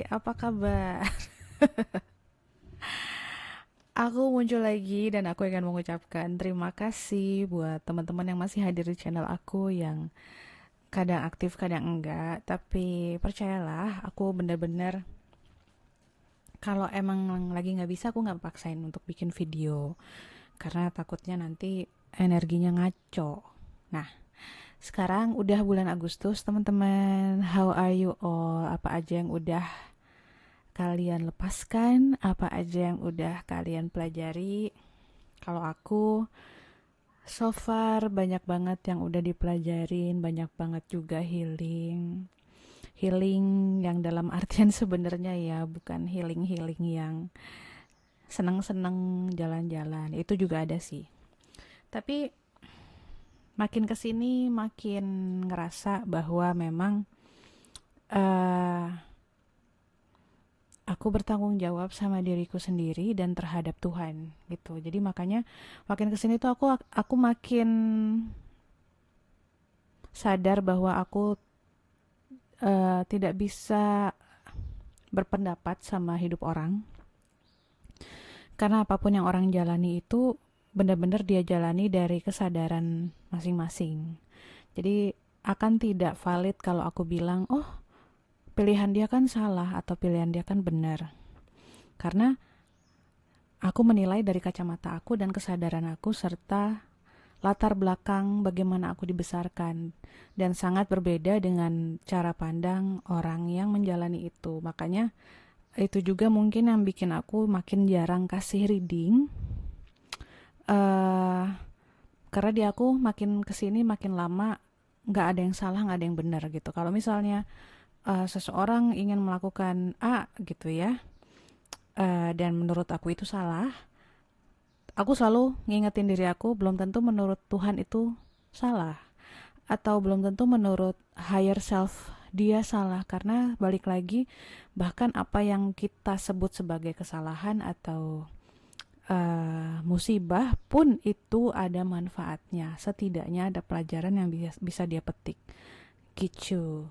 apa kabar? Aku muncul lagi dan aku ingin mengucapkan terima kasih buat teman-teman yang masih hadir di channel aku yang kadang aktif, kadang enggak. Tapi percayalah, aku bener-bener kalau emang lagi nggak bisa, aku nggak paksain untuk bikin video karena takutnya nanti energinya ngaco. Nah, sekarang udah bulan Agustus, teman-teman. How are you all? Apa aja yang udah kalian lepaskan, apa aja yang udah kalian pelajari? Kalau aku so far banyak banget yang udah dipelajarin, banyak banget juga healing. Healing yang dalam artian sebenarnya ya bukan healing-healing yang seneng-seneng jalan-jalan. Itu juga ada sih. Tapi makin kesini makin ngerasa bahwa memang eh aku bertanggung jawab sama diriku sendiri dan terhadap Tuhan gitu. Jadi makanya makin kesini tuh aku makin sadar bahwa aku tidak bisa berpendapat sama hidup orang karena apapun yang orang jalani itu benar-benar dia jalani dari kesadaran masing-masing. Jadi akan tidak valid kalau aku bilang, oh pilihan dia kan salah atau pilihan dia kan benar. Karena aku menilai dari kacamata aku dan kesadaran aku serta latar belakang bagaimana aku dibesarkan dan sangat berbeda dengan cara pandang orang yang menjalani itu. Makanya itu juga mungkin yang bikin aku makin jarang kasih reading. uh, karena di aku makin kesini makin lama nggak ada yang salah, nggak ada yang benar gitu. Kalau misalnya seseorang ingin melakukan A gitu ya, dan menurut aku itu salah, aku selalu ngingetin diri aku belum tentu menurut Tuhan itu salah atau belum tentu menurut higher self dia salah, karena balik lagi bahkan apa yang kita sebut sebagai kesalahan atau musibah pun itu ada manfaatnya, setidaknya ada pelajaran yang bisa dia petik gitu.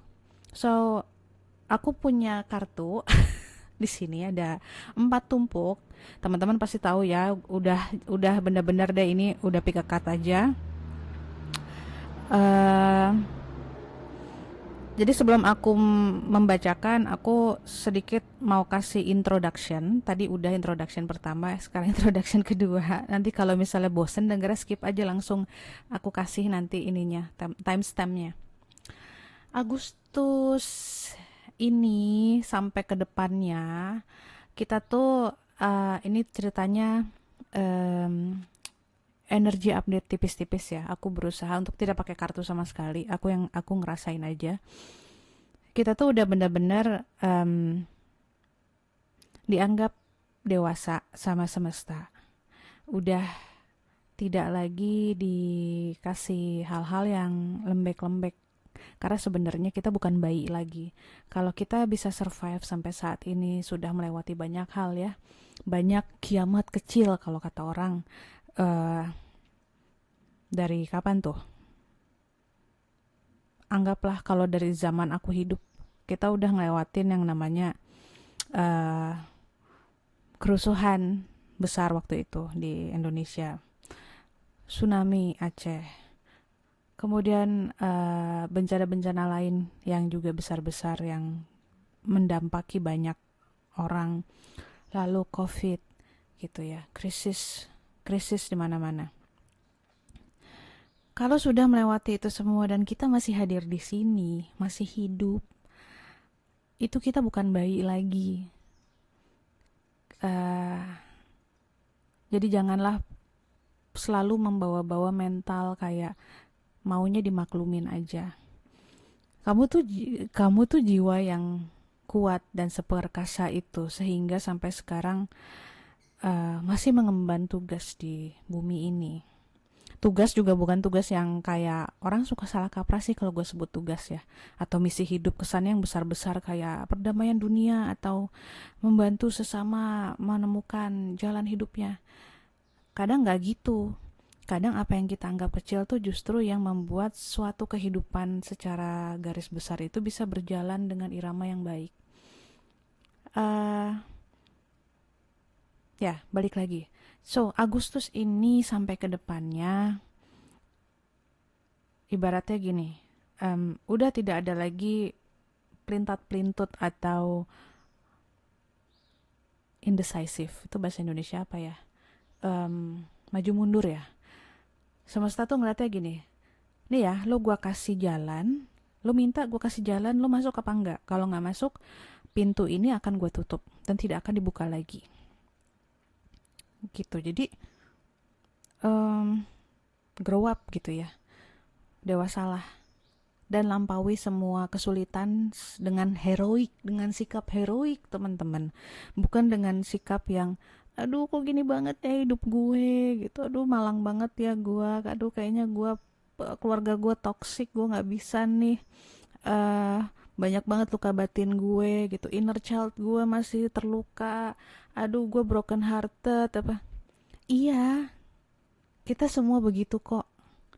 So aku punya kartu di sini ada 4 tumpuk. Teman-teman pasti tahu ya, udah benar-benar deh, ini udah pick a card aja. Uh, jadi sebelum aku membacakan, aku sedikit mau kasih introduction. Tadi udah introduction pertama, sekarang introduction kedua. Nanti kalau misalnya bosen dengernya skip aja, langsung aku kasih nanti ininya, timestampnya. Agustus ini sampai ke depannya kita tuh ini ceritanya um, energi update tipis-tipis ya. Aku berusaha untuk tidak pakai kartu sama sekali. Aku ngerasain aja. Kita tuh udah benar-benar dianggap dewasa sama semesta. Udah tidak lagi dikasih hal-hal yang lembek-lembek. Karena sebenarnya kita bukan bayi lagi. Kalau kita bisa survive sampai saat ini sudah melewati banyak hal ya. Banyak kiamat kecil kalau kata orang. Uh, dari kapan tuh? Anggaplah kalau dari zaman aku hidup, kita udah ngelewatin yang namanya uh, kerusuhan besar waktu itu di Indonesia, tsunami Aceh, kemudian bencana-bencana lain yang juga besar-besar yang mendampaki banyak orang, lalu COVID gitu ya, krisis krisis di mana-mana. Kalau sudah melewati itu semua dan kita masih hadir di sini, masih hidup, itu kita bukan bayi lagi. Uh, jadi janganlah selalu membawa-bawa mental kayak maunya dimaklumin aja. Kamu tuh jiwa yang kuat dan seperkasa itu sehingga sampai sekarang masih mengemban tugas di bumi ini. Tugas juga bukan tugas yang kayak orang suka salah kaprah sih kalau gue sebut tugas ya, atau misi hidup kesannya yang besar-besar kayak perdamaian dunia atau membantu sesama menemukan jalan hidupnya. Kadang nggak gitu. Kadang apa yang kita anggap kecil tuh justru yang membuat suatu kehidupan secara garis besar itu bisa berjalan dengan irama yang baik. Eh, ya, balik lagi. So, Agustus ini sampai ke depannya, ibaratnya gini, udah tidak ada lagi pelintat-pelintut atau indecisive. Itu bahasa Indonesia apa ya? Maju mundur ya. Semesta tuh ngeliatnya gini, nih ya, lo gua kasih jalan, lo minta gua kasih jalan, lo masuk apa enggak? Kalau nggak masuk, pintu ini akan gue tutup dan tidak akan dibuka lagi. Gitu. Jadi um, grow up gitu ya, dewasalah dan lampaui semua kesulitan dengan heroik, dengan sikap heroik teman-teman, bukan dengan sikap yang aduh kok gini banget ya hidup gue gitu, aduh malang banget ya gue, aduh kayaknya gue keluarga gue toksik, gue nggak bisa nih, uh, banyak banget luka batin gue gitu, inner child gue masih terluka, aduh gue broken hearted apa. Iya, kita semua begitu kok.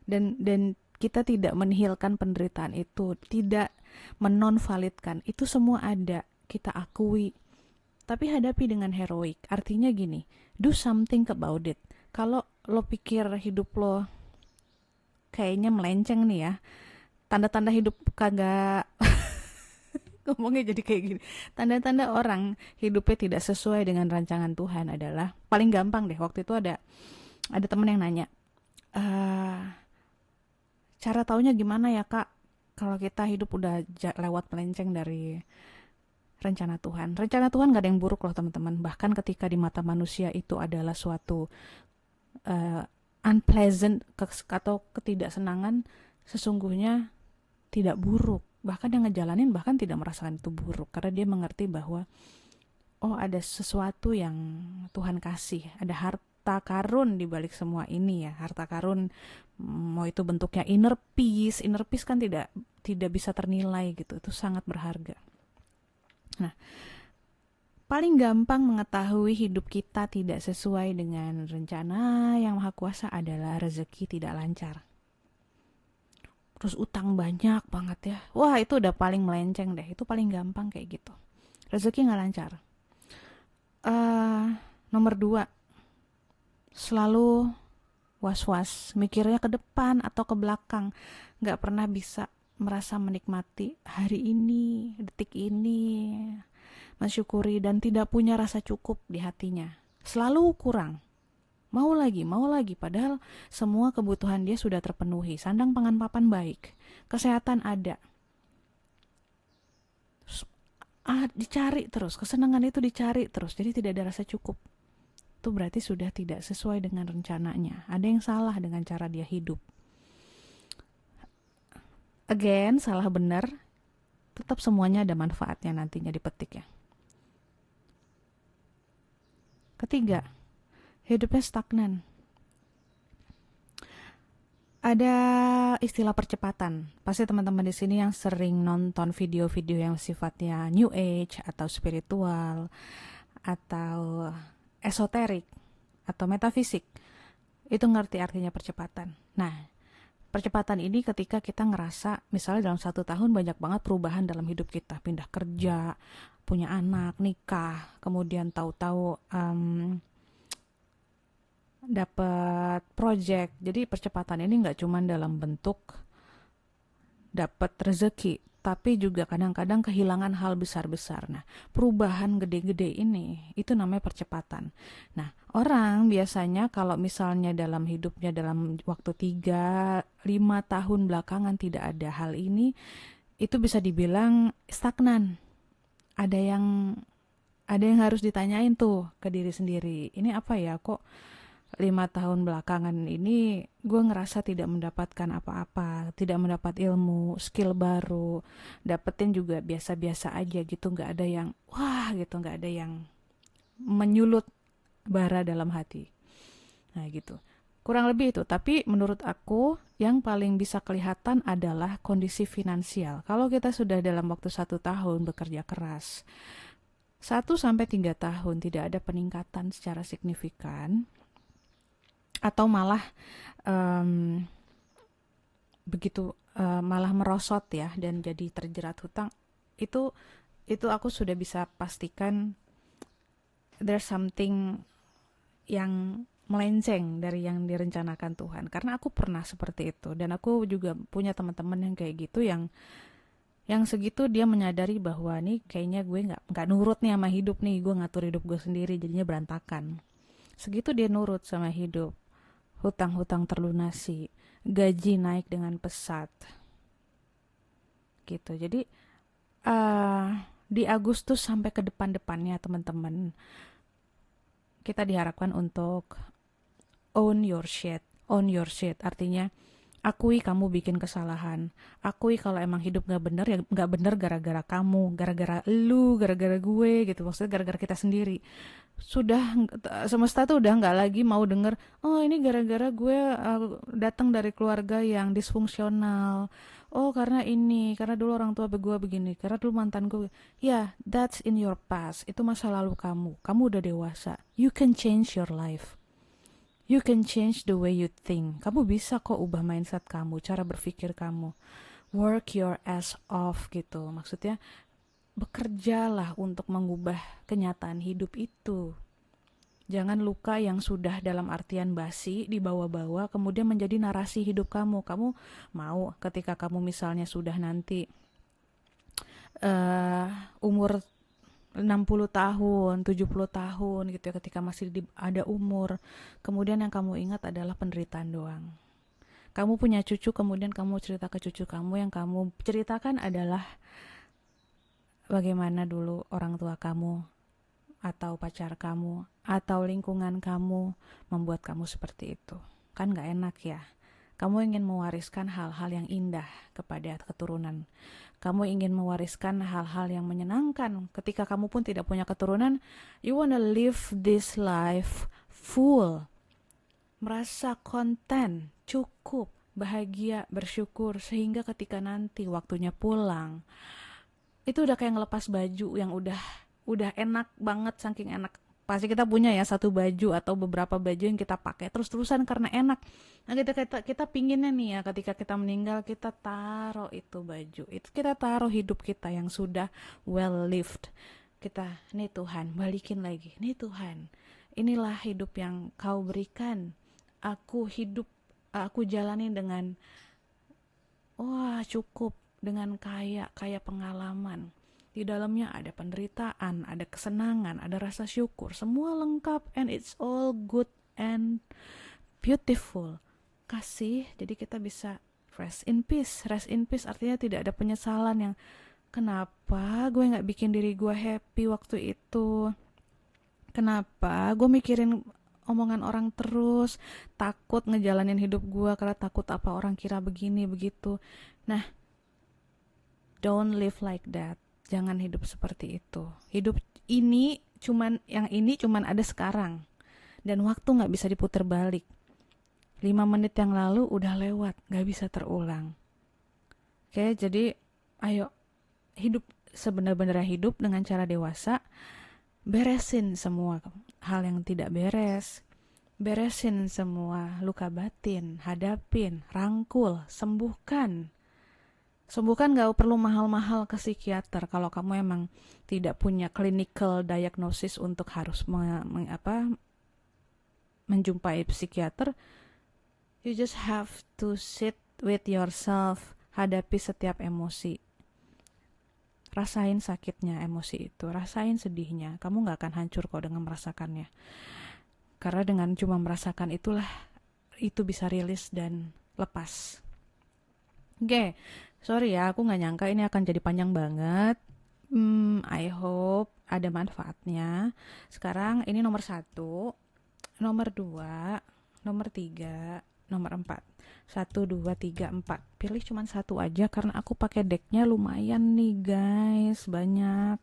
Dan kita tidak menihilkan penderitaan itu, tidak menonvalidkan. Itu semua ada, kita akui. Tapi hadapi dengan heroik. Artinya gini, do something about it. Kalau lo pikir hidup lo kayaknya melenceng nih ya, tanda-tanda hidup kagak ngomongnya jadi kayak gini. Tanda-tanda orang hidupnya tidak sesuai dengan rancangan Tuhan adalah paling gampang deh. Waktu itu ada temen yang nanya, eh cara taunya gimana ya kak kalau kita hidup udah lewat melenceng dari rencana Tuhan. Rencana Tuhan gak ada yang buruk loh teman-teman. Bahkan ketika di mata manusia itu adalah suatu uh, unpleasant atau ketidaksenangan, sesungguhnya tidak buruk. Bahkan yang ngejalanin bahkan tidak merasakan itu buruk. Karena dia mengerti bahwa oh ada sesuatu yang Tuhan kasih. Ada harta karun di balik semua ini ya. Harta karun mau itu bentuknya inner peace kan tidak bisa ternilai gitu, itu sangat berharga. Nah, paling gampang mengetahui hidup kita tidak sesuai dengan rencana yang maha kuasa adalah rezeki tidak lancar, terus utang banyak banget ya, wah itu udah paling melenceng deh, itu paling gampang kayak gitu, rezeki nggak lancar. Nomor dua, selalu was-was, mikirnya ke depan atau ke belakang, nggak pernah bisa merasa menikmati hari ini, detik ini, mensyukuri dan tidak punya rasa cukup di hatinya. Selalu kurang, mau lagi, padahal semua kebutuhan dia sudah terpenuhi, sandang pangan papan baik, kesehatan ada, dicari terus, kesenangan itu dicari terus, jadi tidak ada rasa cukup. Itu berarti sudah tidak sesuai dengan rencananya. Ada yang salah dengan cara dia hidup. Again, salah benar, tetap semuanya ada manfaatnya nantinya dipetik ya. Ketiga, hidupnya stagnan. Ada istilah percepatan. Pasti teman-teman di sini yang sering nonton video-video yang sifatnya new age atau spiritual atau esoterik atau metafisik, itu ngerti artinya percepatan. Nah, percepatan ini ketika kita ngerasa misalnya dalam 1 tahun banyak banget perubahan dalam hidup kita, pindah kerja, punya anak, nikah, kemudian tahu-tahu dapat project. Jadi percepatan ini nggak cuma dalam bentuk dapat rezeki, tapi juga kadang-kadang kehilangan hal besar-besar. Nah, perubahan gede-gede ini itu namanya percepatan. Nah, orang biasanya kalau misalnya dalam hidupnya dalam waktu 3-5 tahun belakangan tidak ada hal ini, itu bisa dibilang stagnan. Ada yang ada yang harus ditanyain tuh ke diri sendiri. Ini apa ya, kok 5 tahun belakangan ini gue ngerasa tidak mendapatkan apa-apa, tidak mendapat ilmu, skill baru, dapetin juga biasa-biasa aja gitu, nggak ada yang wah gitu, nggak ada yang menyulut bara dalam hati. Nah gitu, kurang lebih itu. Tapi menurut aku yang paling bisa kelihatan adalah kondisi finansial. Kalau kita sudah dalam waktu 1 tahun bekerja keras, 1 sampai 3 tahun tidak ada peningkatan secara signifikan, atau malah um, begitu malah merosot ya dan jadi terjerat hutang, itu itu aku sudah bisa pastikan there's something yang melenceng dari yang direncanakan Tuhan. Karena aku pernah seperti itu, dan aku juga punya teman-teman yang kayak gitu, yang segitu dia menyadari bahwa nih kayaknya gue nggak nurut nih sama hidup nih, gue ngatur hidup gue sendiri jadinya berantakan. Segitu dia nurut sama hidup, hutang-hutang terlunasi, gaji naik dengan pesat gitu. Jadi uh, di Agustus sampai ke depan-depannya teman-teman, kita diharapkan untuk own your shit. Own your shit artinya akui kamu bikin kesalahan. Akui kalau emang hidup gak bener, ya gak bener gara-gara kamu, gara-gara lu, gara-gara gue gitu. Maksudnya gara-gara kita sendiri. Sudah, semesta tuh udah gak lagi mau denger, oh ini gara-gara gue datang dari keluarga yang disfungsional. Oh karena dulu orang tua gue begini, karena dulu mantan gue. Ya, that's in your past. Itu masa lalu kamu. Kamu udah dewasa. You can change your life. You can change the way you think. Kamu bisa kok ubah mindset kamu, cara berpikir kamu. Work your ass off gitu. Maksudnya bekerjalah untuk mengubah kenyataan hidup itu. Jangan luka yang sudah dalam artian basi dibawa-bawa kemudian menjadi narasi hidup kamu. Kamu mau ketika kamu misalnya sudah nanti umur 60 tahun, 70 tahun gitu ya, ketika masih ada umur. Kemudian yang kamu ingat adalah penderitaan doang. Kamu punya cucu, kemudian kamu cerita ke cucu kamu, yang kamu ceritakan adalah bagaimana dulu orang tua kamu atau pacar kamu atau lingkungan kamu membuat kamu seperti itu. Kan gak enak ya. Kamu ingin mewariskan hal-hal yang indah kepada keturunan. Kamu ingin mewariskan hal-hal yang menyenangkan. Ketika kamu pun tidak punya keturunan, you wanna live this life full. Merasa konten, cukup, bahagia, bersyukur. Sehingga ketika nanti waktunya pulang, itu udah kayak ngelepas baju yang udah enak banget, saking enak. Pasti kita punya ya satu baju atau beberapa baju yang kita pakai terus-terusan karena enak. Nah kita pinginnya nih ya, ketika kita meninggal kita taruh itu baju, itu kita taruh hidup kita yang sudah well lived. Kita, nih Tuhan, balikin lagi. Nih Tuhan, inilah hidup yang kau berikan. Aku jalani dengan wah cukup, dengan kaya pengalaman. Di dalamnya ada penderitaan, ada kesenangan, ada rasa syukur. Semua lengkap and it's all good and beautiful. Kasih, jadi kita bisa rest in peace. Rest in peace artinya tidak ada penyesalan yang kenapa gue gak bikin diri gue happy waktu itu. Kenapa gue mikirin omongan orang terus, takut ngejalanin hidup gue karena takut apa orang kira begini begitu. Nah, don't live like that. Jangan hidup seperti itu. Hidup ini cuman ada sekarang. Dan waktu gak bisa diputar balik. 5 menit yang lalu udah lewat, gak bisa terulang. Oke, jadi ayo hidup sebenar-benarnya, hidup dengan cara dewasa. Beresin semua hal yang tidak beres. Beresin semua luka batin, hadapin, rangkul, sembuhkan. Sembuhkan, gak perlu mahal-mahal ke psikiater kalau kamu emang tidak punya clinical diagnosis untuk harus menjumpai psikiater. You just have to sit with yourself, hadapi setiap emosi. Rasain sakitnya emosi itu, rasain sedihnya. Kamu gak akan hancur kok dengan merasakannya. Karena dengan cuma merasakan itulah, itu bisa rilis dan lepas. Oke. Sorry ya, aku gak nyangka ini akan jadi panjang banget. I hope ada manfaatnya. Sekarang ini nomor 1, nomor 2, nomor 3, nomor 4. 1, 2, 3, 4. Pilih cuma satu aja karena aku pakai decknya lumayan nih guys, banyak.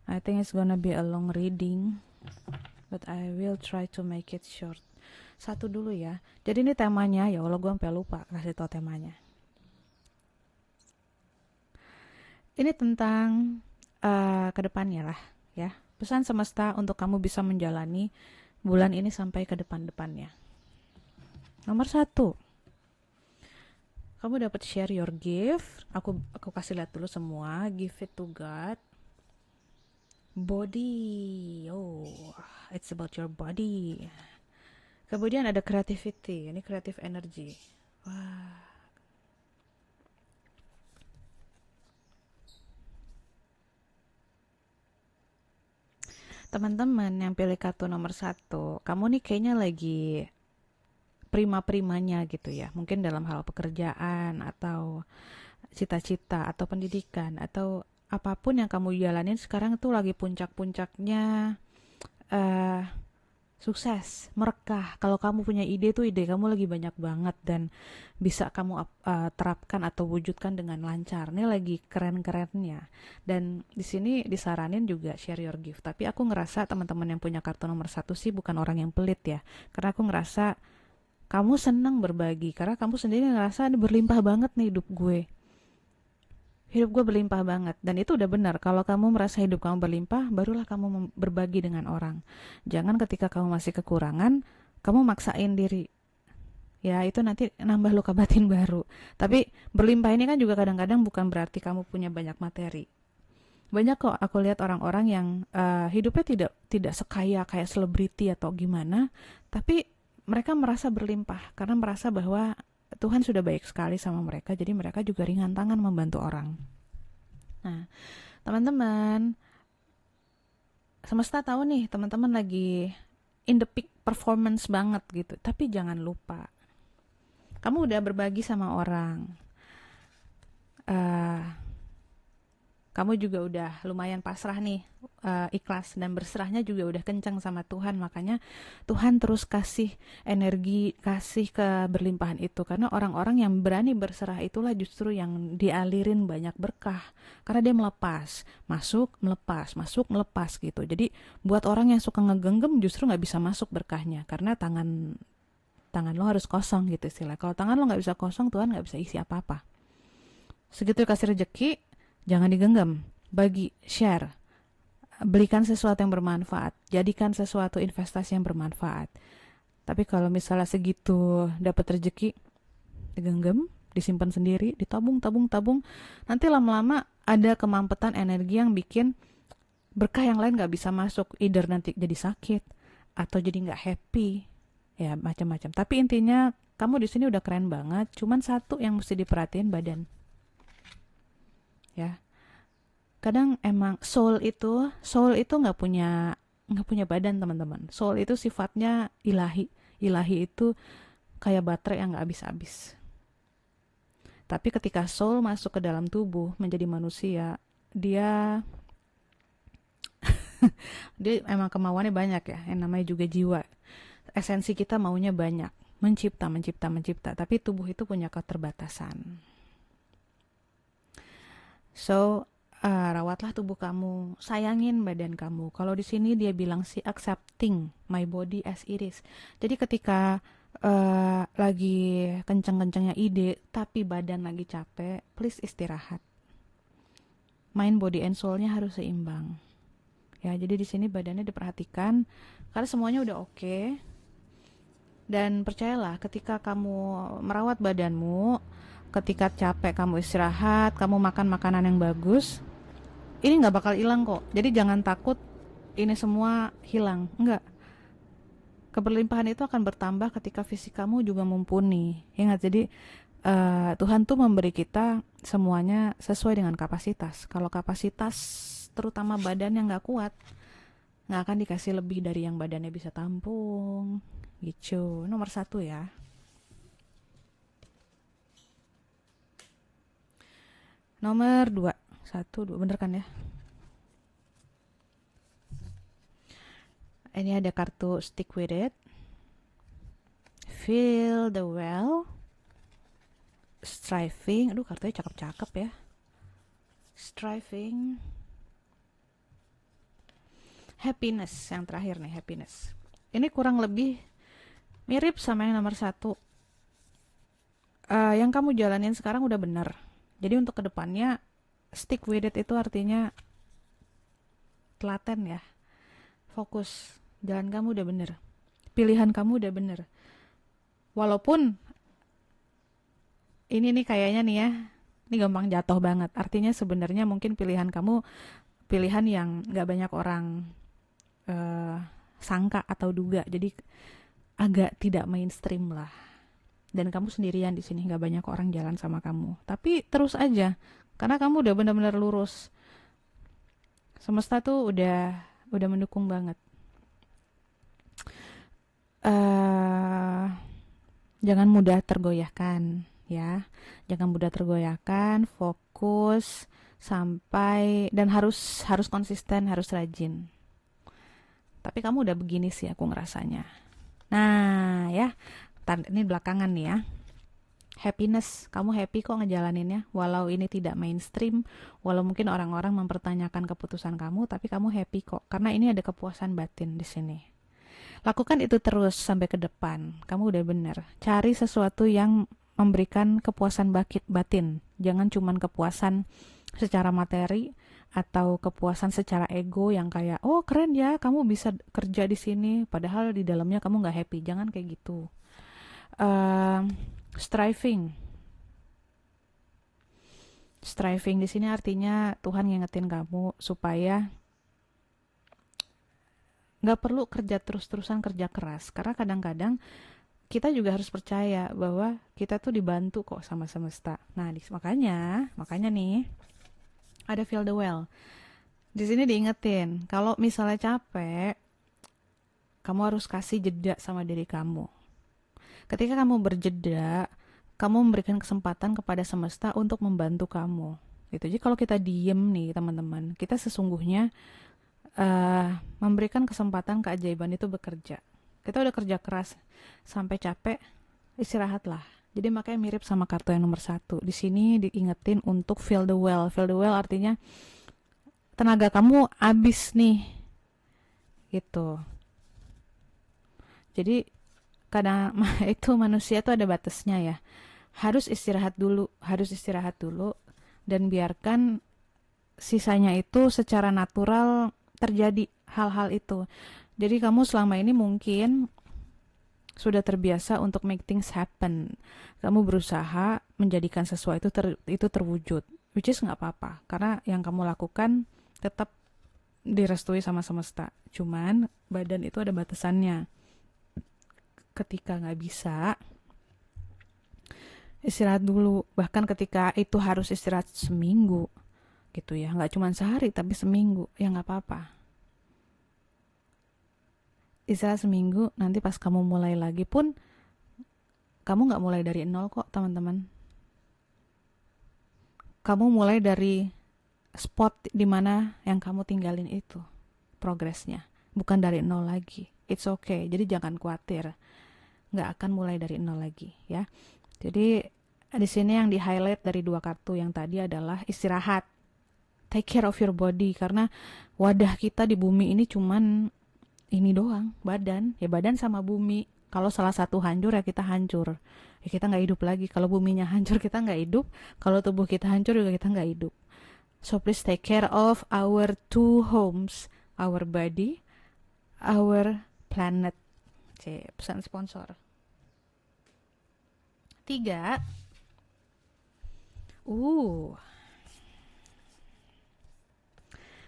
I think it's gonna be a long reading, but I will try to make it short. Satu dulu ya. Jadi ini temanya, ya Allah gue sampai lupa kasih tau temanya. Ini tentang kedepannya lah ya. Pesan semesta untuk kamu bisa menjalani bulan ini sampai ke depan-depannya. Nomor 1, kamu dapat share your gift. Aku kasih lihat dulu semua. Give it to God. Body. Oh, it's about your body. Kemudian ada creativity. Ini creative energy. Wah. Teman-teman yang pilih kartu nomor satu, kamu nih kayaknya lagi prima-primanya gitu ya. Mungkin dalam hal pekerjaan atau cita-cita atau pendidikan atau apapun yang kamu jalanin sekarang tuh lagi puncak-puncaknya eh sukses, merekah. Kalau kamu punya ide tuh ide kamu lagi banyak banget dan bisa kamu terapkan atau wujudkan dengan lancar. Ini lagi keren-kerennya. Dan di sini disaranin juga share your gift. Tapi aku ngerasa teman-teman yang punya kartu nomor satu sih bukan orang yang pelit ya. Karena aku ngerasa kamu senang berbagi. Karena kamu sendiri ngerasa ini berlimpah banget nih hidup gue. Hidup gue berlimpah banget. Dan itu udah benar. Kalau kamu merasa hidup kamu berlimpah, barulah kamu berbagi dengan orang. Jangan ketika kamu masih kekurangan, kamu maksain diri. Ya itu nanti nambah luka batin baru. Tapi berlimpah ini kan juga kadang-kadang bukan berarti kamu punya banyak materi. Banyak kok aku lihat orang-orang yang hidupnya tidak sekaya kayak selebriti atau gimana, tapi mereka merasa berlimpah karena merasa bahwa Tuhan sudah baik sekali sama mereka, jadi mereka juga ringan tangan membantu orang. Nah, teman-teman, semesta tahu nih teman-teman lagi in the peak performance banget gitu, tapi jangan lupa kamu udah berbagi sama orang, eh kamu juga udah lumayan pasrah nih, ikhlas dan berserahnya juga udah kencang sama Tuhan. Makanya Tuhan terus kasih energi, kasih keberlimpahan itu. Karena orang-orang yang berani berserah itulah justru yang dialirin banyak berkah. Karena dia melepas, masuk, melepas gitu. Jadi buat orang yang suka ngegenggam justru nggak bisa masuk berkahnya. Karena tangan tangan lo harus kosong gitu istilah. Kalau tangan lo nggak bisa kosong, Tuhan nggak bisa isi apa-apa. Segitu kasih rejeki, jangan digenggam, bagi, share, belikan sesuatu yang bermanfaat, jadikan sesuatu investasi yang bermanfaat. Tapi kalau misalnya segitu dapat rejeki, digenggam, disimpan sendiri, ditabung, tabung, tabung, nanti lama-lama ada kemampetan energi yang bikin berkah yang lain nggak bisa masuk, either nanti jadi sakit atau jadi nggak happy, ya macam-macam. Tapi intinya kamu di sini udah keren banget. Cuman satu yang mesti diperhatiin badan, ya. Kadang emang soul itu nggak punya badan teman-teman. Soul itu sifatnya ilahi. Ilahi itu kayak baterai yang nggak habis-habis. Tapi ketika soul masuk ke dalam tubuh menjadi manusia, dia dia emang kemauannya banyak ya. Yang namanya juga jiwa. Esensi kita maunya banyak, mencipta, mencipta, mencipta. Tapi tubuh itu punya keterbatasan. So rawatlah tubuh kamu, sayangin badan kamu. Kalau di sini dia bilang sih accepting my body as it is. Jadi ketika lagi kenceng-kencengnya ide, tapi badan lagi capek, please istirahat. Mind, body, and soul-nya harus seimbang. Ya, jadi di sini badannya diperhatikan karena semuanya udah oke. Dan percayalah, ketika kamu merawat badanmu, ketika capek kamu istirahat, kamu makan makanan yang bagus, ini nggak bakal hilang kok. Jadi jangan takut ini semua hilang. Enggak. Keberlimpahan itu akan bertambah ketika fisik kamu juga mumpuni. Ingat, jadi Tuhan tuh memberi kita semuanya sesuai dengan kapasitas. Kalau kapasitas terutama badan yang nggak kuat, nggak akan dikasih lebih dari yang badannya bisa tampung. Gitu. Nomor satu ya. Nomor dua. Satu, dua. Bener kan ya? Ini ada kartu stick with it, feel the well, striving. Aduh, kartunya cakep-cakep ya. Striving, happiness. Yang terakhir nih, happiness. Ini kurang lebih mirip sama yang nomor satu. Yang kamu jalanin sekarang udah bener. Jadi untuk kedepannya stick with it itu artinya telaten ya. Fokus. Jalan kamu udah bener. Pilihan kamu udah bener. Walaupun ini nih kayaknya nih ya, ini gampang jatuh banget. Artinya sebenarnya mungkin pilihan kamu pilihan yang nggak banyak orang eh, sangka atau duga. Jadi agak tidak mainstream lah. Dan kamu sendirian di sini, nggak banyak orang jalan sama kamu. Tapi terus aja, karena kamu udah benar-benar lurus. Semesta tuh udah mendukung banget. eh Jangan mudah tergoyahkan, ya. Jangan mudah tergoyahkan, fokus sampai dan harus harus konsisten, harus rajin. Tapi kamu udah begini sih aku ngerasanya. Nah, ya, ini belakangan nih ya. Happiness, kamu happy kok ngejalaninnya, walau ini tidak mainstream, walau mungkin orang-orang mempertanyakan keputusan kamu, tapi kamu happy kok, karena ini ada kepuasan batin di sini. Lakukan itu terus sampai ke depan, kamu udah bener. Cari sesuatu yang memberikan kepuasan batin, jangan cuman kepuasan secara materi atau kepuasan secara ego yang kayak oh keren ya kamu bisa kerja di sini padahal di dalamnya kamu nggak happy. Jangan kayak gitu. uh, striving striving di sini artinya Tuhan ngingetin kamu supaya nggak perlu kerja terus-terusan kerja keras, karena kadang-kadang kita juga harus percaya bahwa kita tuh dibantu kok sama semesta. Nah, makanya nih ada feel the well. Di sini diingetin kalau misalnya capek, kamu harus kasih jeda sama diri kamu. Ketika kamu berjeda, kamu memberikan kesempatan kepada semesta untuk membantu kamu. Gitu. Jadi kalau kita diem nih teman-teman, kita sesungguhnya memberikan kesempatan keajaiban itu bekerja. Kita udah kerja keras sampai capek, istirahatlah. Jadi makanya mirip sama kartu yang nomor 1. Di sini diingetin untuk feel the well. Feel the well artinya tenaga kamu habis nih, gitu. Jadi kadang itu manusia tuh ada batasnya ya. Harus istirahat dulu dan biarkan sisanya itu secara natural terjadi hal-hal itu. Jadi kamu selama ini mungkin sudah terbiasa untuk make things happen. Kamu berusaha menjadikan sesuatu itu terwujud, which is nggak apa-apa, karena yang kamu lakukan tetap direstui sama semesta. Cuman badan itu ada batasannya. Ketika nggak bisa, istirahat dulu. Bahkan ketika itu harus istirahat seminggu, gitu ya, nggak cuma sehari tapi seminggu, ya nggak apa-apa. Istirahat seminggu, nanti pas kamu mulai lagi pun kamu nggak mulai dari nol kok teman-teman. Kamu mulai dari spot dimana yang kamu tinggalin itu progresnya, bukan dari nol lagi. It's okay, jadi jangan khawatir, nggak akan mulai dari nol lagi ya. Jadi di sini yang di highlight dari 2 kartu yang tadi adalah istirahat, take care of your body, karena wadah kita di bumi ini cuman ini doang, badan ya, badan sama bumi. Kalau salah satu hancur ya kita hancur, ya kita nggak hidup lagi. Kalau buminya hancur kita nggak hidup, kalau tubuh kita hancur juga kita nggak hidup. So please take care of our 2 homes, our body, our planet. Pesan sponsor. 3.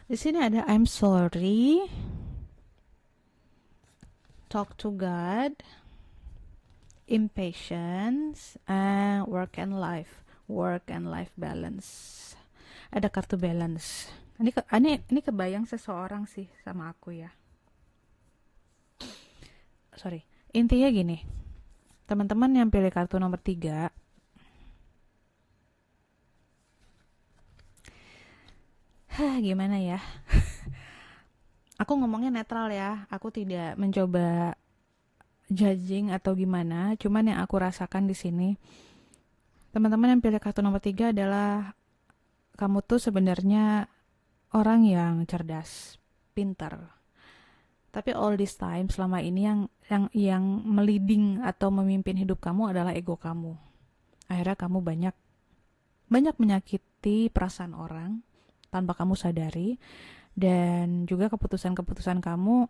Di sini ada I'm sorry, talk to God, impatience, and work and life balance. Ada kartu balance. Ini kebayang seseorang sih sama aku ya. Sorry. Intinya gini. Teman-teman yang pilih kartu nomor 3, gimana ya? Aku ngomongnya netral ya. Aku tidak mencoba judging atau gimana. Cuman yang aku rasakan di sini, teman-teman yang pilih kartu nomor 3 adalah kamu tuh sebenarnya orang yang cerdas, pintar. Tapi all this time selama ini yang meliding atau memimpin hidup kamu adalah ego kamu. Akhirnya kamu banyak menyakiti perasaan orang tanpa kamu sadari, dan juga keputusan-keputusan kamu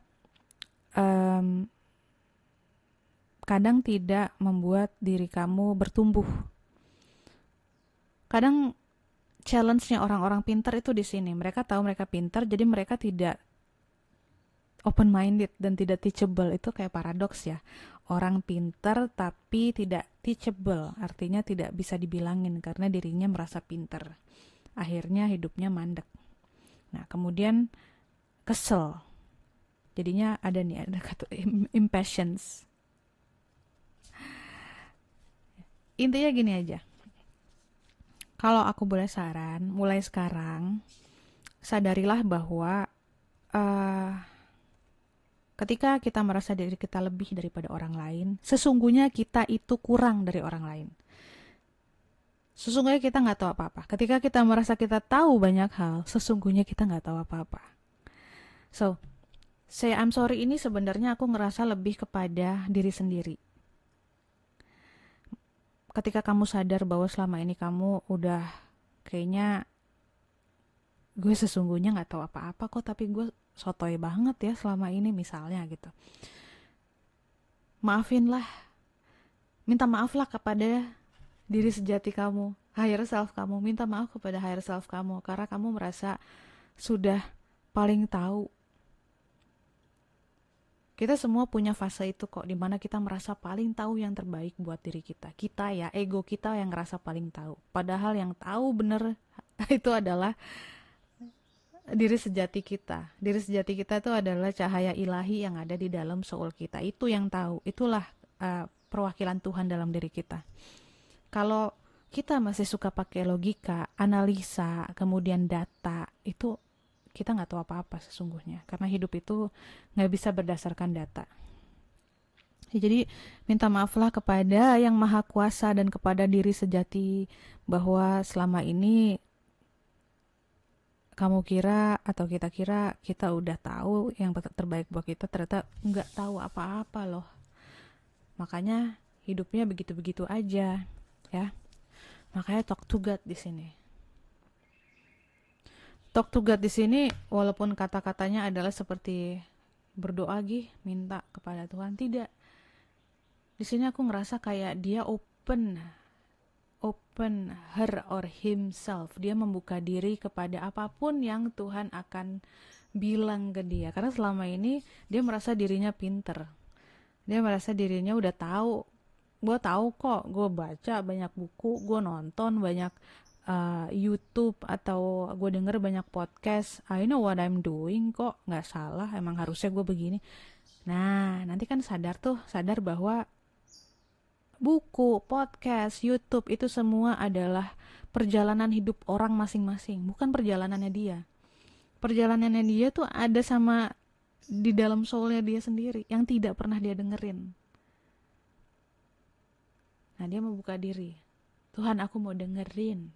kadang tidak membuat diri kamu bertumbuh. Kadang challenge-nya orang-orang pintar itu di sini. Mereka tahu mereka pintar, jadi mereka tidak open minded dan tidak teachable. Itu kayak paradoks ya. Orang pintar tapi tidak teachable, artinya tidak bisa dibilangin karena dirinya merasa pintar. Akhirnya hidupnya mandek. Nah, kemudian kesel. Jadinya ada kata impatience. Intinya gini aja. Kalau aku boleh saran, mulai sekarang sadarilah bahwa uh, ketika kita merasa diri kita lebih daripada orang lain, sesungguhnya kita itu kurang dari orang lain. Sesungguhnya kita nggak tahu apa-apa. Ketika kita merasa kita tahu banyak hal, sesungguhnya kita nggak tahu apa-apa. So, say I'm sorry ini sebenarnya aku ngerasa lebih kepada diri sendiri. Ketika kamu sadar bahwa selama ini kamu udah kayaknya gue sesungguhnya nggak tahu apa-apa kok, tapi gue sotoy banget ya selama ini misalnya gitu. Maafinlah, minta maaflah kepada diri sejati kamu, higher self kamu. Minta maaf kepada higher self kamu karena kamu merasa sudah paling tahu. Kita semua punya fase itu kok, dimana kita merasa paling tahu yang terbaik buat diri kita. Kita ya, ego kita yang ngerasa paling tahu. Padahal yang tahu bener itu adalah diri sejati kita. Diri sejati kita itu adalah cahaya ilahi yang ada di dalam soul kita. Itu yang tahu. Itulah perwakilan Tuhan dalam diri kita. Kalau kita masih suka pakai logika, analisa, kemudian data, itu kita nggak tahu apa-apa sesungguhnya. Karena hidup itu nggak bisa berdasarkan data. Jadi minta maaflah kepada yang maha kuasa dan kepada diri sejati bahwa selama ini kamu kira atau kita kira kita udah tahu yang terbaik buat kita, ternyata nggak tahu apa-apa loh. Makanya hidupnya begitu-begitu aja, ya. Makanya talk to God di sini. Talk to God di sini walaupun kata-katanya adalah seperti berdoa minta kepada Tuhan, tidak. Di sini aku ngerasa kayak dia open her or himself. Dia membuka diri kepada apapun yang Tuhan akan bilang ke dia. Karena selama ini dia merasa dirinya pinter. Dia merasa dirinya udah tahu. Gue tahu kok, gue baca banyak buku, gue nonton banyak YouTube atau gue denger banyak podcast. I know what I'm doing kok, nggak salah, emang harusnya gue begini. Nah, nanti kan sadar bahwa buku, podcast, YouTube itu semua adalah perjalanan hidup orang masing-masing, bukan perjalanannya dia. Perjalanannya dia tuh ada sama di dalam soulnya dia sendiri yang tidak pernah dia dengerin. Nah, dia membuka diri. Tuhan, aku mau dengerin.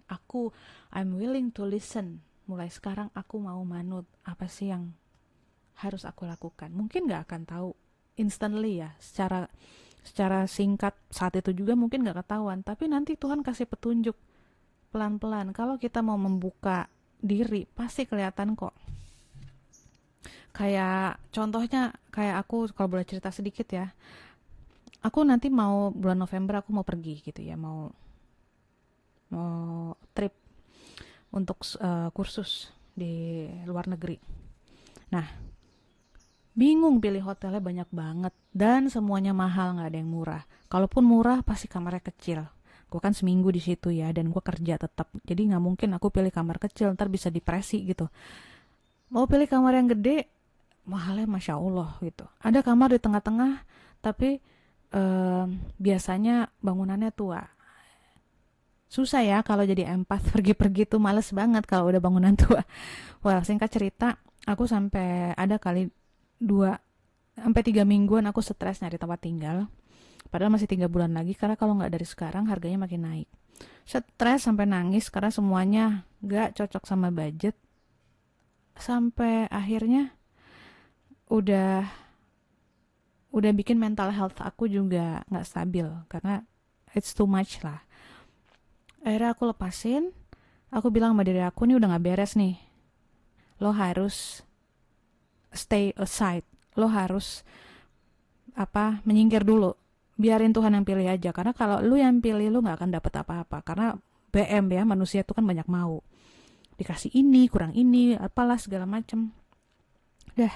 I'm willing to listen. Mulai sekarang aku mau manut. Apa sih yang harus aku lakukan? Mungkin gak akan tahu instantly ya. Secara singkat saat itu juga mungkin gak ketahuan. Tapi nanti Tuhan kasih petunjuk pelan-pelan. Kalau kita mau membuka diri, pasti kelihatan kok. Kayak contohnya, kayak aku kalau boleh cerita sedikit ya. Aku nanti mau bulan November aku mau pergi gitu ya. Mau trip untuk kursus di luar negeri. Nah, bingung pilih hotelnya banyak banget dan semuanya mahal, nggak ada yang murah. Kalaupun murah pasti kamarnya kecil. Gue kan seminggu di situ ya dan gue kerja tetap, jadi nggak mungkin aku pilih kamar kecil, ntar bisa depresi gitu. Mau pilih kamar yang gede, mahalnya masya Allah gitu. Ada kamar di tengah-tengah tapi biasanya bangunannya tua. Susah ya kalau jadi empath, pergi-pergi tuh males banget kalau udah bangunan tua. Well, singkat cerita, aku sampai ada kali 2-3 mingguan aku stres nyari tempat tinggal. Padahal masih 3 bulan lagi, karena kalau nggak dari sekarang harganya makin naik. Stres sampai nangis karena semuanya nggak cocok sama budget. Sampai akhirnya udah bikin mental health aku juga nggak stabil karena it's too much lah. Akhirnya aku lepasin, aku bilang sama diri aku, nih udah gak beres nih. Lo harus stay aside, lo harus menyingkir dulu. Biarin Tuhan yang pilih aja, karena kalau lo yang pilih lo gak akan dapet apa-apa. Karena BM ya, manusia itu kan banyak mau. dikasih ini, kurang ini, apalah segala macem. Dah,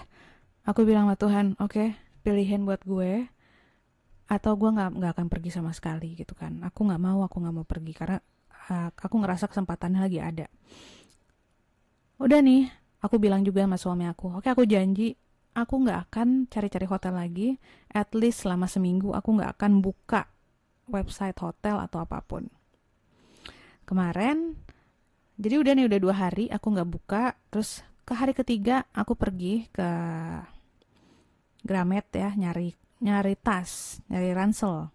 aku bilang sama Tuhan, oke, pilihin buat gue, atau gue nggak akan pergi sama sekali gitu kan. Aku nggak mau pergi karena aku ngerasa kesempatannya lagi ada. Udah nih, aku bilang juga sama suami aku, oke, aku janji aku nggak akan cari-cari hotel lagi. At least selama seminggu aku nggak akan buka website hotel atau apapun. Kemarin, jadi udah 2 hari aku nggak buka. Terus ke hari ketiga aku pergi ke Gramet ya, nyari tas, nyari ransel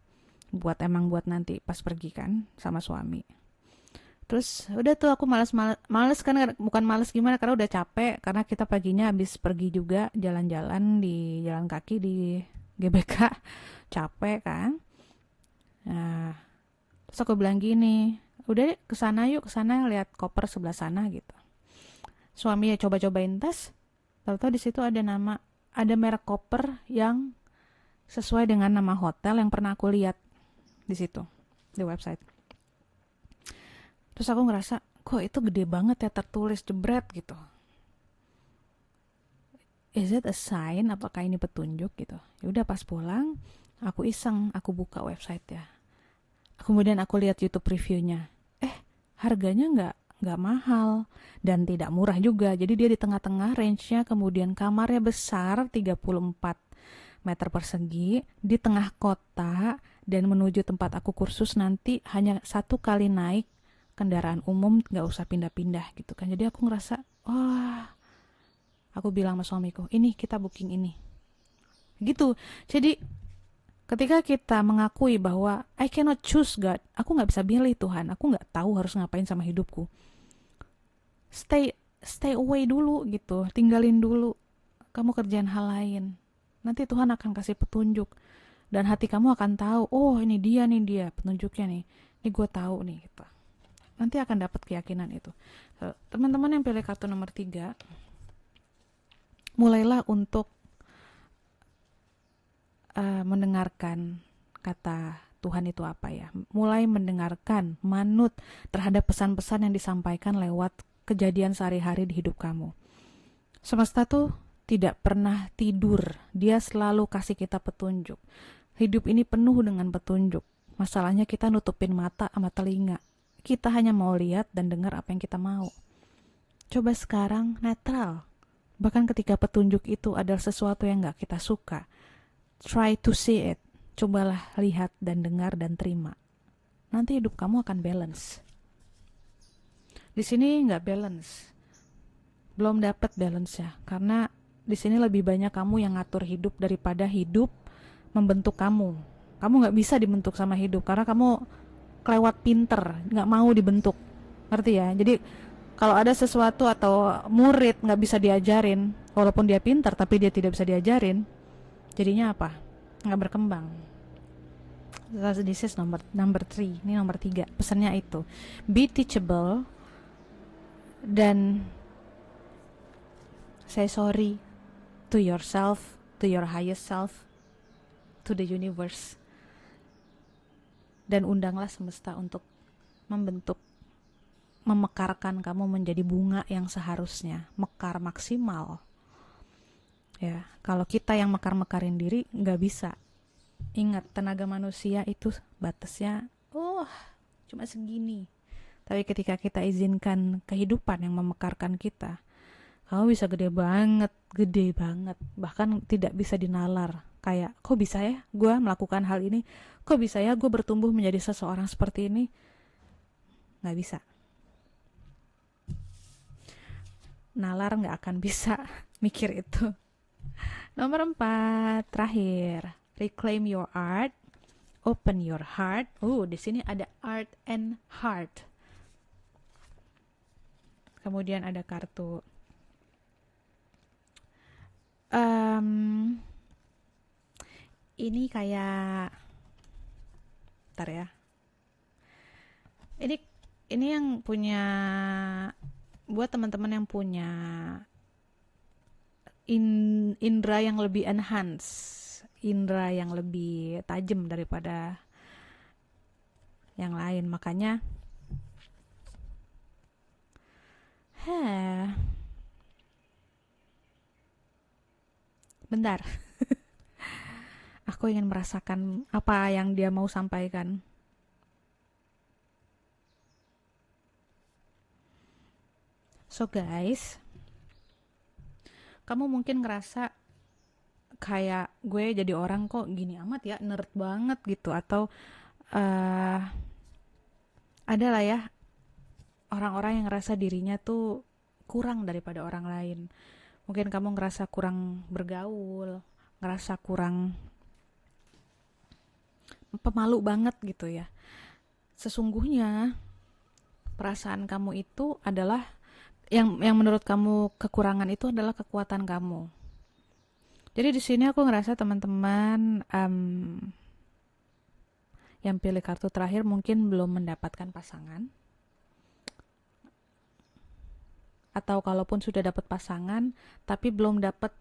buat nanti pas pergi kan sama suami. Terus udah tuh aku males kan, bukan males gimana, karena udah capek karena kita paginya habis pergi juga jalan-jalan di jalan kaki di GBK, capek kan. Nah, terus aku bilang gini, udah deh kesana yuk, kesana lihat koper sebelah sana gitu. Suami ya coba-cobain tas, tahu-tahu di situ ada merek koper yang sesuai dengan nama hotel yang pernah aku lihat di situ di website. Terus aku ngerasa, kok itu gede banget ya tertulis jebret gitu. Is it a sign? Apakah ini petunjuk gitu? Ya udah pas pulang, aku iseng, aku buka website ya. Kemudian aku lihat YouTube reviewnya. Harganya nggak mahal dan tidak murah juga. Jadi dia di tengah-tengah range-nya, kemudian kamarnya besar 34 meter persegi di tengah kota, dan menuju tempat aku kursus nanti hanya 1 kali naik kendaraan umum, nggak usah pindah-pindah gitu kan. Jadi aku ngerasa, wah, aku bilang sama suamiku, ini kita booking ini gitu. Jadi ketika kita mengakui bahwa I cannot choose God, aku nggak bisa pilih Tuhan, aku nggak tahu harus ngapain sama hidupku, stay away dulu gitu, tinggalin dulu, kamu kerjaan hal lain, nanti Tuhan akan kasih petunjuk dan hati kamu akan tahu, oh ini dia petunjuknya nih, ini gue tahu nih gitu. Nanti akan dapat keyakinan itu. Teman-teman yang pilih kartu nomor 3, mulailah untuk mendengarkan kata Tuhan itu apa ya. Mulai mendengarkan, manut terhadap pesan-pesan yang disampaikan lewat kejadian sehari-hari di hidup kamu. Semesta tuh tidak pernah tidur. Dia selalu kasih kita petunjuk. Hidup ini penuh dengan petunjuk. Masalahnya kita nutupin mata sama telinga. Kita hanya mau lihat dan dengar apa yang kita mau. Coba sekarang netral. Bahkan ketika petunjuk itu adalah sesuatu yang gak kita suka, try to see it. Cobalah lihat dan dengar dan terima. Nanti hidup kamu akan balance. Di sini nggak balance, belum dapat balance ya, karena di sini lebih banyak kamu yang ngatur hidup daripada hidup membentuk kamu. Kamu nggak bisa dibentuk sama hidup karena kamu kelewat pinter, nggak mau dibentuk, ngerti ya? Jadi kalau ada sesuatu atau murid nggak bisa diajarin, walaupun dia pintar tapi dia tidak bisa diajarin, jadinya apa? Nggak berkembang. This is number 3. Ini nomor 3. Pesannya itu be teachable dan say sorry to yourself, to your highest self, to the universe. Dan undanglah semesta untuk membentuk, memekarkan kamu menjadi bunga yang seharusnya mekar maksimal. Ya, kalau kita yang mekar-mekarin diri nggak bisa. Ingat, tenaga manusia itu batasnya cuma segini. Tapi ketika kita izinkan kehidupan yang memekarkan kita, kamu bisa gede banget, bahkan tidak bisa dinalar. Kayak, kok bisa ya gue melakukan hal ini, kok bisa ya gue bertumbuh menjadi seseorang seperti ini. Gak bisa, nalar gak akan bisa mikir itu. Nomor 4, terakhir, reclaim your art, open your heart. Di sini ada art and heart. Kemudian ada kartu ini kayak, ntar ya, ini yang punya, buat teman-teman yang punya indera yang lebih enhance, indera yang lebih tajam daripada yang lain. Makanya Heh, bentar. Aku ingin merasakan apa yang dia mau sampaikan. So guys, kamu mungkin ngerasa kayak gue jadi orang kok gini amat ya, nerd banget gitu, atau eh ada lah ya orang-orang yang ngerasa dirinya tuh kurang daripada orang lain. Mungkin kamu ngerasa kurang bergaul, ngerasa kurang pemalu banget gitu ya. Sesungguhnya perasaan kamu itu adalah yang menurut kamu kekurangan itu adalah kekuatan kamu. Jadi di sini aku ngerasa teman-teman yang pilih kartu terakhir mungkin belum mendapatkan pasangan, atau kalaupun sudah dapat pasangan tapi belum dapat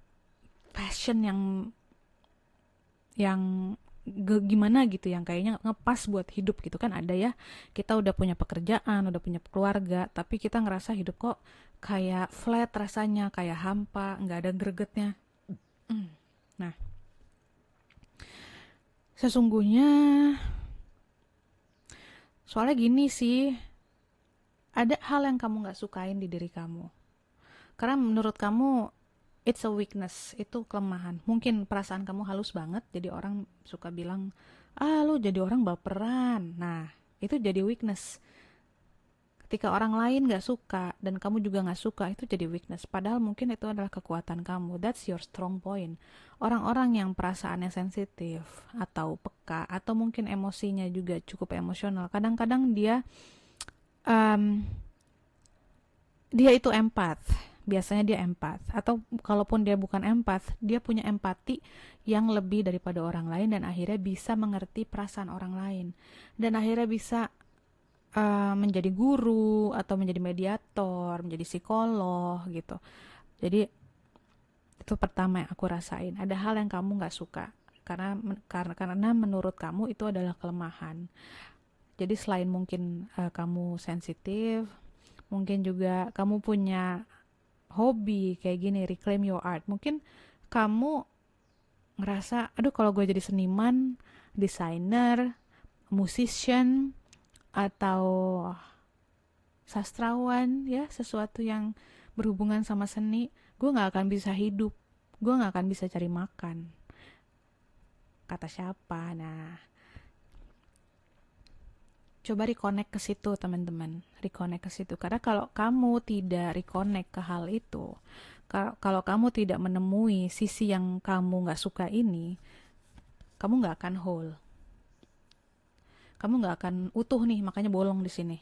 passion yang gimana gitu, yang kayaknya ngepas buat hidup gitu kan. Ada ya, kita udah punya pekerjaan, udah punya keluarga, tapi kita ngerasa hidup kok kayak flat rasanya, kayak hampa, nggak ada gregetnya. Nah, sesungguhnya soalnya gini sih, ada hal yang kamu nggak sukain di diri kamu. Karena menurut kamu it's a weakness, itu kelemahan. Mungkin perasaan kamu halus banget, jadi orang suka bilang, ah lu jadi orang baperan. Nah, itu jadi weakness. Ketika orang lain gak suka dan kamu juga gak suka, itu jadi weakness. Padahal mungkin itu adalah kekuatan kamu. That's your strong point. Orang-orang yang perasaannya sensitif atau peka atau mungkin emosinya juga cukup emosional, kadang-kadang um, dia itu empath. Biasanya dia empath, atau kalaupun dia bukan empath, dia punya empati yang lebih daripada orang lain dan akhirnya bisa mengerti perasaan orang lain dan akhirnya bisa menjadi guru atau menjadi mediator, menjadi psikolog gitu. Jadi itu pertama yang aku rasain. Ada hal yang kamu nggak suka karena menurut kamu itu adalah kelemahan. Jadi selain mungkin kamu sensitif, mungkin juga kamu punya hobi kayak gini, reclaim your art. Mungkin kamu ngerasa, aduh kalau gue jadi seniman, desainer, musician, atau sastrawan ya, sesuatu yang berhubungan sama seni, gue nggak akan bisa hidup, gue nggak akan bisa cari makan. Kata siapa? Nah, coba reconnect ke situ teman-teman, reconnect ke situ. Karena kalau kamu tidak reconnect ke hal itu, kalau kamu tidak menemui sisi yang kamu nggak suka ini, kamu nggak akan whole, kamu nggak akan utuh nih, makanya bolong di sini.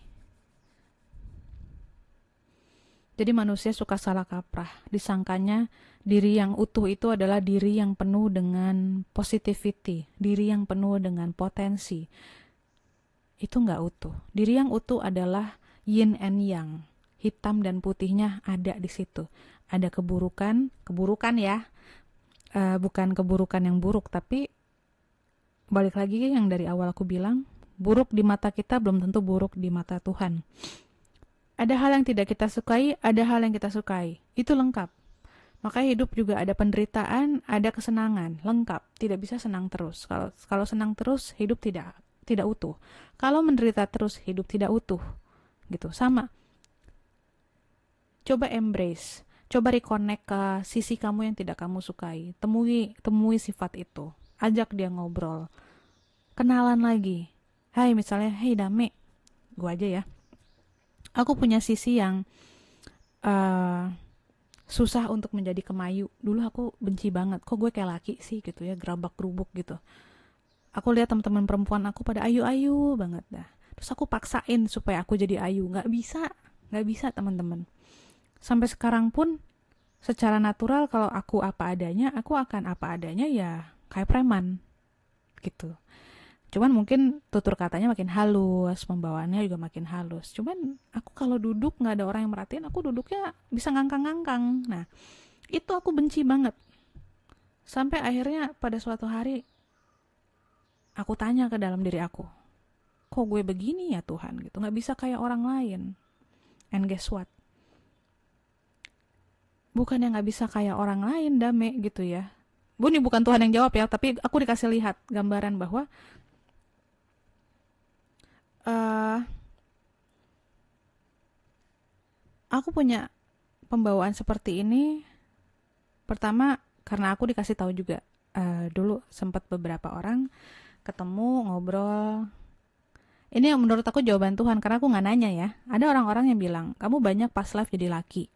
Jadi manusia suka salah kaprah, disangkanya diri yang utuh itu adalah diri yang penuh dengan positivity, diri yang penuh dengan potensi. Itu nggak utuh. Diri yang utuh adalah yin and yang, hitam dan putihnya ada di situ. Ada keburukan, keburukan ya, bukan keburukan yang buruk, tapi balik lagi yang dari awal aku bilang, buruk di mata kita belum tentu buruk di mata Tuhan. Ada hal yang tidak kita sukai, ada hal yang kita sukai. Itu lengkap. Makanya hidup juga ada penderitaan, ada kesenangan, lengkap. Tidak bisa senang terus. Kalau senang terus, hidup tidak utuh. Kalau menderita terus, hidup tidak utuh. Gitu. Sama. Coba embrace. Coba reconnect ke sisi kamu yang tidak kamu sukai. Temui sifat itu. Ajak dia ngobrol. Kenalan lagi. Hai misalnya, hey Dame. Gue aja ya. Aku punya sisi yang uh, susah untuk menjadi kemayu. Dulu aku benci banget, kok gue kayak laki sih gitu ya, gerabak gerubuk gitu. Aku lihat teman-teman perempuan aku pada ayu-ayu banget dah. Terus aku paksain supaya aku jadi ayu, nggak bisa teman-teman. Sampai sekarang pun secara natural kalau aku apa adanya, aku akan apa adanya ya kayak preman gitu. Cuman mungkin tutur katanya makin halus, pembawaannya juga makin halus. Cuman aku kalau duduk nggak ada orang yang merhatiin, aku duduknya bisa ngangkang-ngangkang. Nah, itu aku benci banget. Sampai akhirnya pada suatu hari aku tanya ke dalam diri aku, kok gue begini ya Tuhan gitu, nggak bisa kayak orang lain. And guess what? bukan yang nggak bisa kayak orang lain, Dame, gitu ya. Ini bukan Tuhan yang jawab ya, tapi aku dikasih lihat gambaran bahwa uh, aku punya pembawaan seperti ini. Pertama karena aku dikasih tahu juga, dulu sempat beberapa orang ketemu ngobrol. Ini yang menurut aku jawaban Tuhan, karena aku nggak nanya ya. Ada orang-orang yang bilang kamu banyak pas life jadi laki,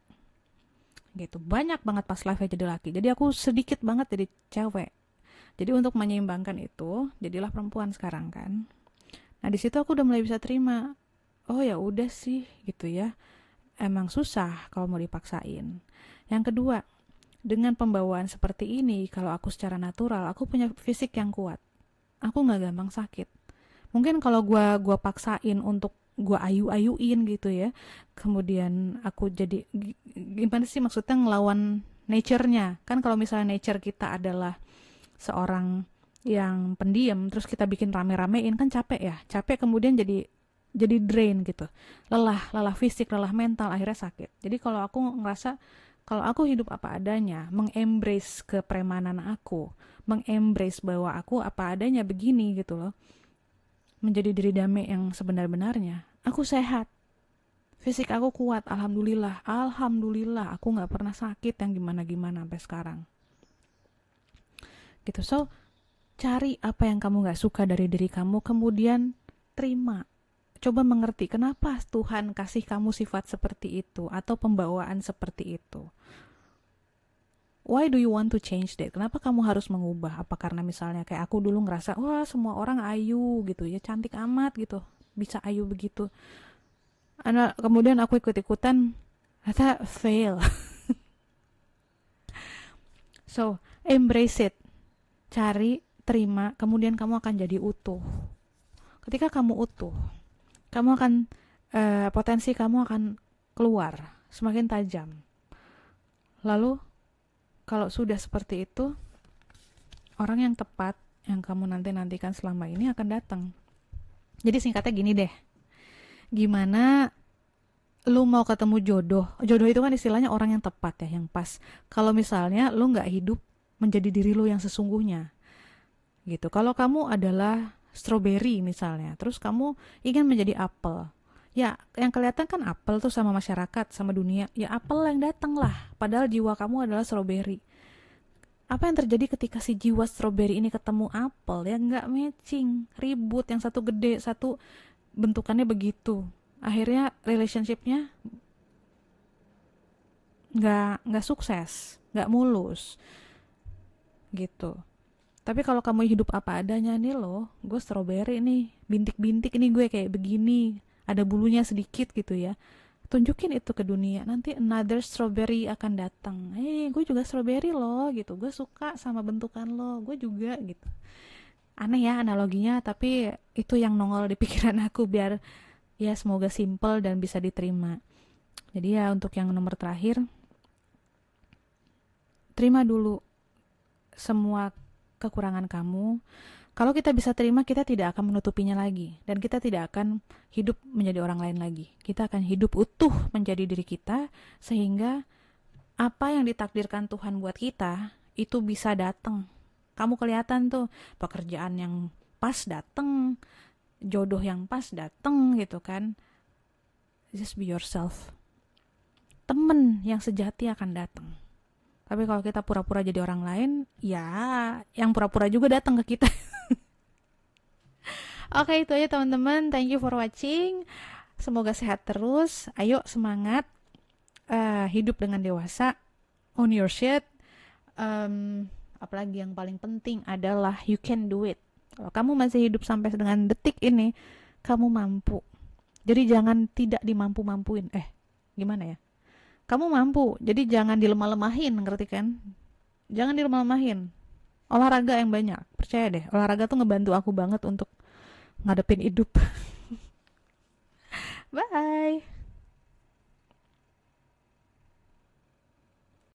gitu. Banyak banget pas life jadi laki. Jadi aku sedikit banget jadi cewek. Jadi untuk menyeimbangkan itu, jadilah perempuan sekarang kan. Nah di situ aku udah mulai bisa terima. Oh ya udah sih, gitu ya. Emang susah kalau mau dipaksain. Yang kedua, dengan pembawaan seperti ini, kalau aku secara natural, aku punya fisik yang kuat. Aku nggak gampang sakit. Mungkin kalau gua paksain untuk gua ayu-ayuin gitu ya, kemudian aku jadi gimana sih maksudnya ngelawan nature-nya. Kan kalau misalnya nature kita adalah seorang yang pendiam, terus kita bikin rame-ramein, kan capek ya. Capek kemudian jadi drain gitu. Lelah fisik, lelah mental, akhirnya sakit. Jadi kalau aku ngerasa kalau aku hidup apa adanya, mengembrace kepremanan aku, mengembrace bahwa aku apa adanya begini gitu loh, menjadi diri Dame yang sebenar-benarnya, aku sehat, fisik aku kuat, alhamdulillah, aku nggak pernah sakit yang gimana-gimana sampai sekarang. Gitu, so cari apa yang kamu nggak suka dari diri kamu, kemudian terima. Coba mengerti kenapa Tuhan kasih kamu sifat seperti itu atau pembawaan seperti itu. Why do you want to change that? Kenapa kamu harus mengubah? Apa karena misalnya kayak aku dulu ngerasa, wah semua orang ayu gitu ya, cantik amat gitu, bisa ayu begitu. Kemudian aku ikut-ikutan, ternyata fail. So, embrace it. Cari, terima, kemudian kamu akan jadi utuh. Ketika kamu utuh, kamu akan potensi kamu akan keluar semakin tajam. Lalu kalau sudah seperti itu, orang yang tepat yang kamu nantikan selama ini akan datang. Jadi singkatnya gini deh, gimana lu mau ketemu jodoh? Jodoh itu kan istilahnya orang yang tepat ya, yang pas. Kalau misalnya lu nggak hidup menjadi diri lu yang sesungguhnya, gitu. Kalau kamu adalah strawberry misalnya, terus kamu ingin menjadi apel, ya yang kelihatan kan apel tuh sama masyarakat, sama dunia, ya apel yang datang lah, padahal jiwa kamu adalah strawberry. Apa yang terjadi ketika si jiwa strawberry ini ketemu apel? Ya nggak matching, ribut, yang satu gede, satu bentukannya begitu, akhirnya relationshipnya nggak sukses, nggak mulus gitu. Tapi kalau kamu hidup apa adanya nih loh, gue strawberry nih, bintik-bintik nih gue kayak begini, ada bulunya sedikit gitu ya. Tunjukin itu ke dunia, nanti another strawberry akan datang. Gue juga strawberry loh gitu, gue suka sama bentukan lo, gue juga gitu. Aneh ya analoginya, tapi itu yang nongol di pikiran aku biar ya semoga simple dan bisa diterima. Jadi ya untuk yang nomor terakhir, terima dulu semua kekurangan kamu. Kalau kita bisa terima, kita tidak akan menutupinya lagi. Dan kita tidak akan hidup menjadi orang lain lagi. Kita akan hidup utuh menjadi diri kita, sehingga apa yang ditakdirkan Tuhan buat kita, itu bisa datang. Kamu kelihatan tuh, pekerjaan yang pas datang, jodoh yang pas datang gitu kan. Just be yourself. Temen yang sejati akan datang. Tapi kalau kita pura-pura jadi orang lain, ya yang pura-pura juga datang ke kita. Oke, itu aja teman-teman. Thank you for watching. Semoga sehat terus. Ayo semangat. Hidup dengan dewasa. Own your shit. Apalagi yang paling penting adalah you can do it. Kalau kamu masih hidup sampai dengan detik ini, kamu mampu. Jadi jangan tidak dimampu-mampuin. Gimana ya? Kamu mampu, jadi jangan dilemah-lemahin, ngerti kan? Jangan dilemah-lemahin. Olahraga yang banyak, percaya deh. Olahraga tuh ngebantu aku banget untuk ngadepin hidup. Bye.